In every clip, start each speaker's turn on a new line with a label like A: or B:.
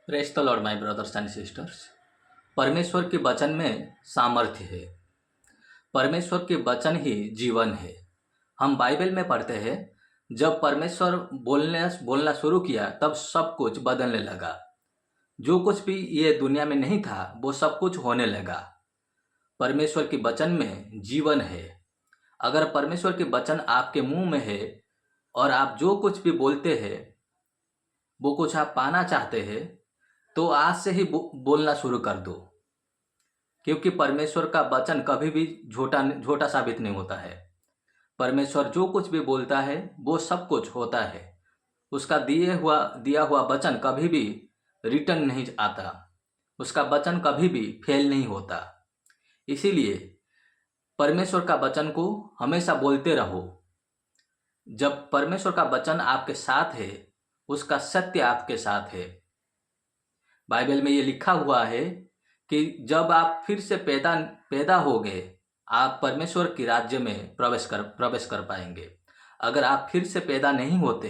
A: Praise the Lord my brothers and sisters. परमेश्वर के वचन में सामर्थ्य है। परमेश्वर के वचन ही जीवन है। हम बाइबल में पढ़ते हैं, जब परमेश्वर बोलने बोलना शुरू किया तब सब कुछ बदलने लगा। जो कुछ भी ये दुनिया में नहीं था वो सब कुछ होने लगा। परमेश्वर के वचन में जीवन है। अगर परमेश्वर के वचन आपके मुंह में है और आप जो कुछ भी बोलते हैं, वो कुछ आप पाना चाहते हैं, तो आज से ही बोलना शुरू कर दो। क्योंकि परमेश्वर का वचन कभी भी झूठा झूठा साबित नहीं होता है। परमेश्वर जो कुछ भी बोलता है वो सब कुछ होता है। उसका दिया हुआ वचन कभी भी रिटर्न नहीं आता। उसका वचन कभी भी फेल नहीं होता। इसीलिए परमेश्वर का वचन को हमेशा बोलते रहो। जब परमेश्वर का वचन आपके साथ है, उसका सत्य आपके साथ है। बाइबल में ये लिखा हुआ है कि जब आप फिर से पैदा हो गए, आप परमेश्वर के राज्य में प्रवेश कर पाएंगे। अगर आप फिर से पैदा नहीं होते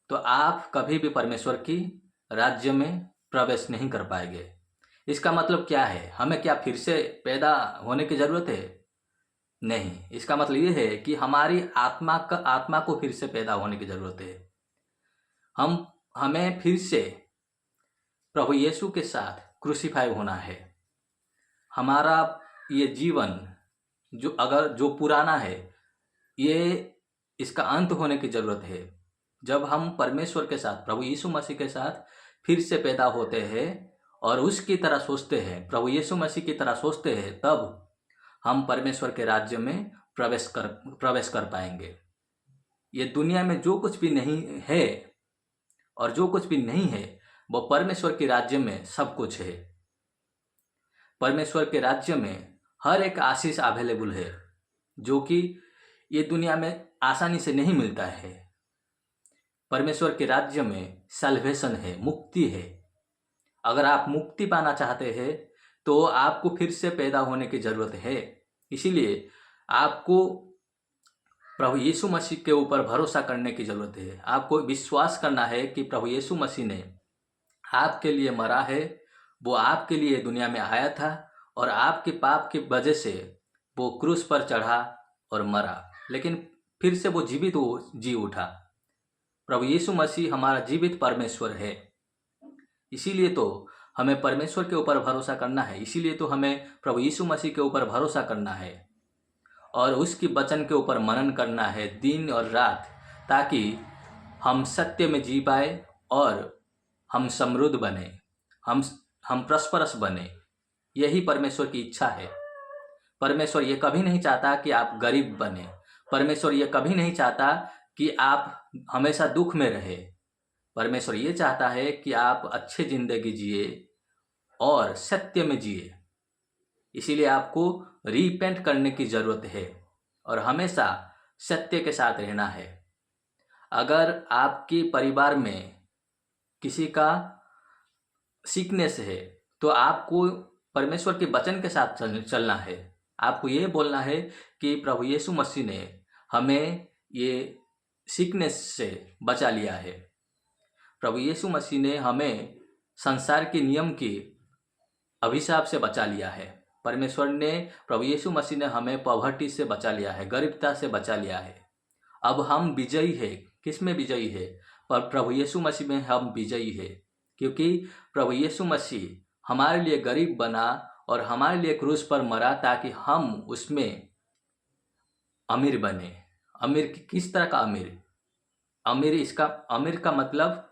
A: तो आप कभी भी परमेश्वर की राज्य में प्रवेश नहीं कर पाएंगे। इसका मतलब क्या है? हमें क्या फिर से पैदा होने की जरूरत है? नहीं। इसका मतलब ये है कि हमारी आत्मा को फिर से पैदा होने की जरूरत है। हमें फिर से प्रभु यीशु के साथ क्रूसीफाई होना है। हमारा ये जीवन जो पुराना है, ये इसका अंत होने की ज़रूरत है। जब हम परमेश्वर के साथ, प्रभु यीशु मसीह के साथ फिर से पैदा होते हैं और उसकी तरह सोचते हैं, प्रभु यीशु मसीह की तरह सोचते हैं, तब हम परमेश्वर के राज्य में प्रवेश कर पाएंगे। ये दुनिया में जो कुछ भी नहीं है और जो कुछ भी नहीं है, वो परमेश्वर के राज्य में सब कुछ है। परमेश्वर के राज्य में हर एक आशीष अवेलेबल है, जो कि ये दुनिया में आसानी से नहीं मिलता है। परमेश्वर के राज्य में सैल्वेशन है, मुक्ति है। अगर आप मुक्ति पाना चाहते हैं तो आपको फिर से पैदा होने की ज़रूरत है। इसीलिए आपको प्रभु यीशु मसीह के ऊपर भरोसा करने की ज़रूरत है। आपको विश्वास करना है कि प्रभु यीशु मसीह ने आपके लिए मरा है। वो आपके लिए दुनिया में आया था और आपके पाप की वजह से वो क्रूस पर चढ़ा और मरा, लेकिन फिर से वो जी उठा। प्रभु यीशु मसीह हमारा जीवित परमेश्वर है। इसीलिए तो हमें परमेश्वर के ऊपर भरोसा करना है। इसीलिए तो हमें प्रभु यीशु मसीह के ऊपर भरोसा करना है और उसकी वचन के ऊपर मनन करना है दिन और रात, ताकि हम सत्य में जी पाए और हम समृद्ध बने, हम प्रस्परस बने। यही परमेश्वर की इच्छा है। परमेश्वर ये कभी नहीं चाहता कि आप गरीब बने। परमेश्वर ये कभी नहीं चाहता कि आप हमेशा दुख में रहे। परमेश्वर ये चाहता है कि आप अच्छी जिंदगी जिए और सत्य में जिए। इसीलिए आपको रिपेंट करने की ज़रूरत है और हमेशा सत्य के साथ रहना है। अगर आपके परिवार में किसी का सिकनेस है तो आपको परमेश्वर के वचन के साथ चलना है। आपको ये बोलना है कि प्रभु यीशु मसीह ने हमें ये सिकनेस से बचा लिया है। प्रभु यीशु मसीह ने हमें संसार के नियम की अभिशाप से बचा लिया है। परमेश्वर ने, प्रभु यीशु मसीह ने हमें पॉवर्टी से बचा लिया है, गरीबता से बचा लिया है। अब हम विजयी है। किस में विजयी है? पर प्रभु यीशु मसीह में हम विजयी है, क्योंकि प्रभु यीशु मसीह हमारे लिए गरीब बना और हमारे लिए क्रूस पर मरा, ताकि हम उसमें अमीर बने। अमीर किस तरह का अमीर? अमीर का मतलब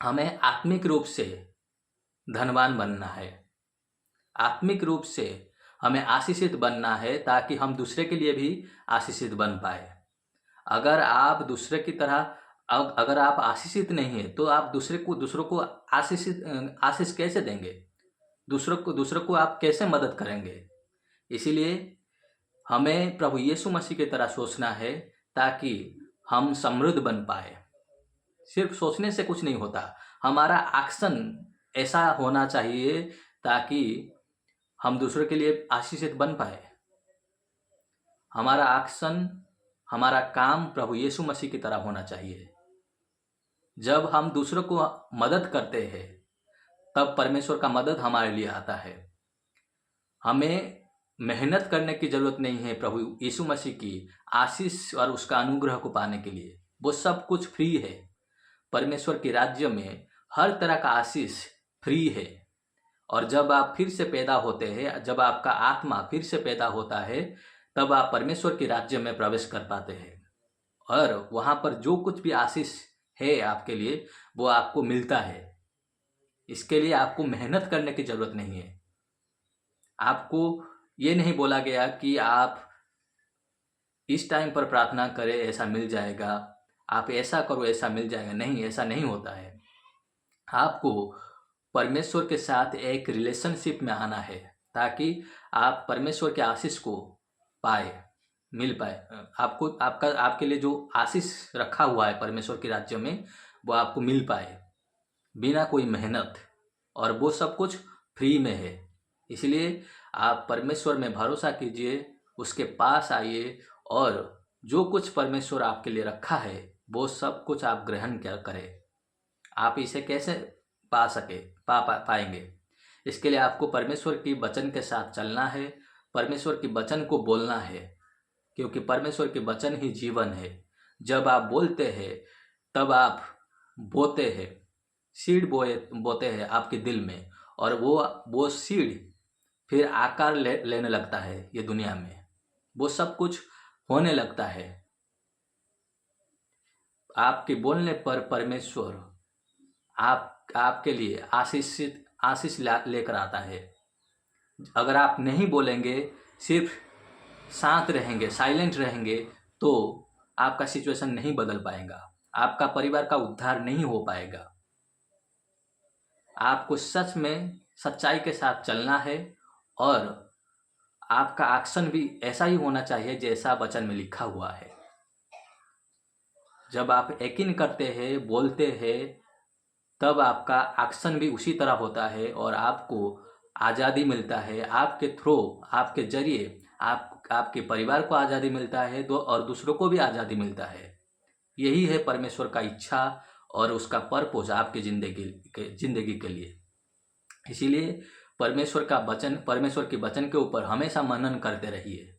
A: हमें आत्मिक रूप से धनवान बनना है। आत्मिक रूप से हमें आशीषित बनना है, ताकि हम दूसरे के लिए भी आशीषित बन पाए। अगर आप दूसरे की तरह अगर आप आशीषित नहीं है तो आप दूसरों को आशीष कैसे देंगे? दूसरों को आप कैसे मदद करेंगे? इसीलिए हमें प्रभु यीशु मसीह की तरह सोचना है, ताकि हम समृद्ध बन पाए। सिर्फ सोचने से कुछ नहीं होता, हमारा एक्शन ऐसा होना चाहिए ताकि हम दूसरों के लिए आशीषित बन पाए। हमारा एक्शन, हमारा काम प्रभु यीशु मसीह की तरह होना चाहिए। जब हम दूसरों को मदद करते हैं तब परमेश्वर का मदद हमारे लिए आता है। हमें मेहनत करने की ज़रूरत नहीं है प्रभु यीशु मसीह की आशीष और उसका अनुग्रह को पाने के लिए। वो सब कुछ फ्री है। परमेश्वर के राज्य में हर तरह का आशीष फ्री है। और जब आप फिर से पैदा होते हैं, जब आपका आत्मा फिर से पैदा होता है, तब आप परमेश्वर के राज्य में प्रवेश कर पाते हैं। और वहाँ पर जो कुछ भी आशीष है आपके लिए, वो आपको मिलता है। इसके लिए आपको मेहनत करने की ज़रूरत नहीं है। आपको ये नहीं बोला गया कि आप इस टाइम पर प्रार्थना करें ऐसा मिल जाएगा, आप ऐसा करो ऐसा मिल जाएगा। नहीं, ऐसा नहीं होता है। आपको परमेश्वर के साथ एक रिलेशनशिप में आना है ताकि आप परमेश्वर के आशीष को मिल पाए। आपके लिए जो आशीष रखा हुआ है परमेश्वर के राज्य में, वो आपको मिल पाए बिना कोई मेहनत। और वो सब कुछ फ्री में है। इसलिए आप परमेश्वर में भरोसा कीजिए, उसके पास आइए और जो कुछ परमेश्वर आपके लिए रखा है वो सब कुछ आप ग्रहण करें। आप इसे कैसे पाएंगे? इसके लिए आपको परमेश्वर की वचन के साथ चलना है, परमेश्वर की वचन को बोलना है, क्योंकि परमेश्वर के वचन ही जीवन है। जब आप बोलते हैं तब आप बोते हैं, सीड बोते हैं आपके दिल में, और वो सीड फिर आकार लेने लगता है ये दुनिया में। वो सब कुछ होने लगता है। आपके बोलने पर परमेश्वर आपके लिए आशीष लेकर आता है। अगर आप नहीं बोलेंगे, सिर्फ शांत रहेंगे, साइलेंट रहेंगे, तो आपका सिचुएशन नहीं बदल पाएगा, आपका परिवार का उद्धार नहीं हो पाएगा। आपको सच में सच्चाई के साथ चलना है और आपका एक्शन भी ऐसा ही होना चाहिए जैसा वचन में लिखा हुआ है। जब आप यकीन करते हैं, बोलते हैं, तब आपका एक्शन भी उसी तरह होता है और आपको आज़ादी मिलता है। आपके थ्रू, आपके जरिए आपके परिवार को आज़ादी मिलता है और दूसरों को भी आज़ादी मिलता है। यही है परमेश्वर का इच्छा और उसका पर्पस आपकी जिंदगी के लिए। इसीलिए परमेश्वर के वचन के ऊपर हमेशा मनन करते रहिए।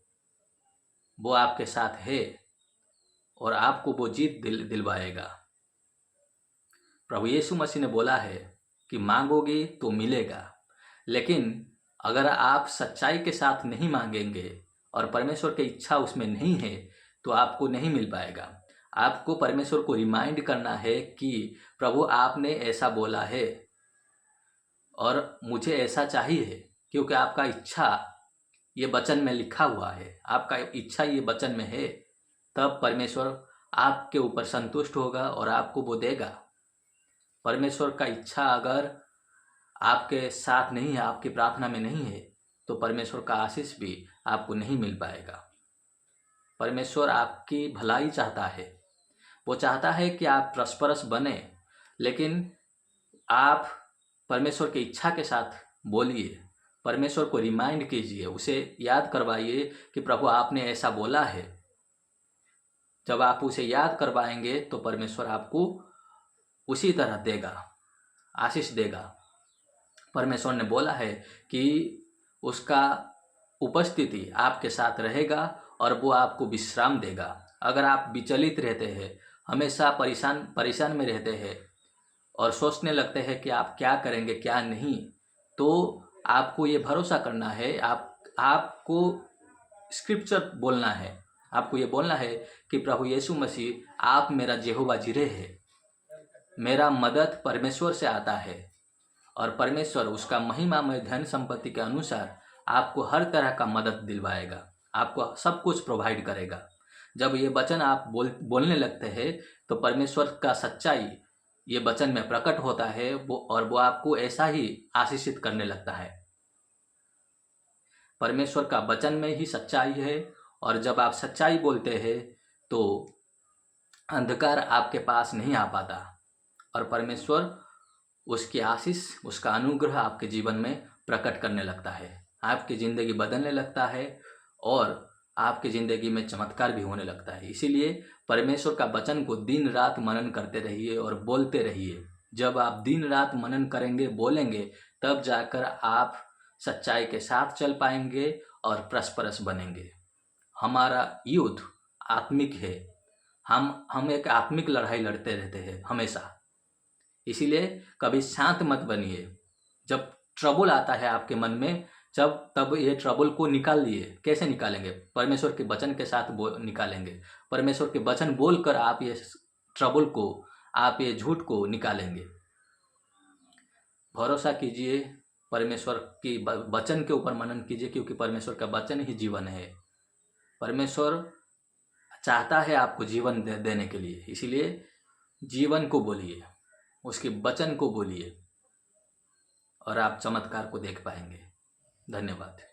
A: वो आपके साथ है और आपको वो जीत दिलवाएगा। प्रभु यीशु मसीह ने बोला है कि मांगोगे तो मिलेगा, लेकिन अगर आप सच्चाई के साथ नहीं मांगेंगे और परमेश्वर की इच्छा उसमें नहीं है तो आपको नहीं मिल पाएगा। आपको परमेश्वर को रिमाइंड करना है कि प्रभु आपने ऐसा बोला है और मुझे ऐसा चाहिए, क्योंकि आपका इच्छा ये वचन में लिखा हुआ है, आपका इच्छा ये वचन में है। तब परमेश्वर आपके ऊपर संतुष्ट होगा और आपको वो देगा। परमेश्वर का इच्छा अगर आपके साथ नहीं है, आपकी प्रार्थना में नहीं है, तो परमेश्वर का आशीष भी आपको नहीं मिल पाएगा। परमेश्वर आपकी भलाई चाहता है। वो चाहता है कि आप प्रस्परस बने, लेकिन आप परमेश्वर की इच्छा के साथ बोलिए, परमेश्वर को रिमाइंड कीजिए, उसे याद करवाइए कि प्रभु आपने ऐसा बोला है। जब आप उसे याद करवाएंगे तो परमेश्वर आपको उसी तरह देगा, आशीष देगा। परमेश्वर ने बोला है कि उसका उपस्थिति आपके साथ रहेगा और वो आपको विश्राम देगा। अगर आप विचलित रहते हैं, हमेशा परेशान में रहते हैं और सोचने लगते हैं कि आप क्या करेंगे क्या नहीं, तो आपको ये भरोसा करना है, आपको स्क्रिप्चर बोलना है। आपको ये बोलना है कि प्रभु यीशु मसीह आप मेरा यहोवा जिरे है। मेरा मदद परमेश्वर से आता है और परमेश्वर उसका महिमामय धन संपत्ति के अनुसार आपको हर तरह का मदद दिलवाएगा, आपको सब कुछ प्रोवाइड करेगा। जब ये वचन आप बोलने लगते हैं तो परमेश्वर का सच्चाई ये वचन में प्रकट होता है, वो आपको ऐसा ही आशीषित करने लगता है। परमेश्वर का वचन में ही सच्चाई है और जब आप सच्चाई बोलते हैं तो अंधकार आपके पास नहीं आ पाता और परमेश्वर उसकी आशीष, उसका अनुग्रह आपके जीवन में प्रकट करने लगता है। आपकी ज़िंदगी बदलने लगता है और आपकी ज़िंदगी में चमत्कार भी होने लगता है। इसीलिए परमेश्वर का वचन को दिन रात मनन करते रहिए और बोलते रहिए। जब आप दिन रात मनन करेंगे, बोलेंगे, तब जाकर आप सच्चाई के साथ चल पाएंगे और प्रस्परस बनेंगे। हमारा युद्ध आत्मिक है। हम एक आत्मिक लड़ाई लड़ते रहते हैं हमेशा। इसीलिए कभी शांत मत बनिए। जब ट्रबल आता है आपके मन में, तब ये ट्रबल को निकाल लिए। कैसे निकालेंगे? परमेश्वर के वचन के साथ निकालेंगे। परमेश्वर के वचन बोलकर आप ये ट्रबल को, आप ये झूठ को निकालेंगे। भरोसा कीजिए, परमेश्वर की वचन के ऊपर मनन कीजिए, क्योंकि परमेश्वर का वचन ही जीवन है। परमेश्वर चाहता है आपको जीवन देने के लिए। इसीलिए जीवन को बोलिए, उसके वचन को बोलिए, और आप चमत्कार को देख पाएंगे। धन्यवाद।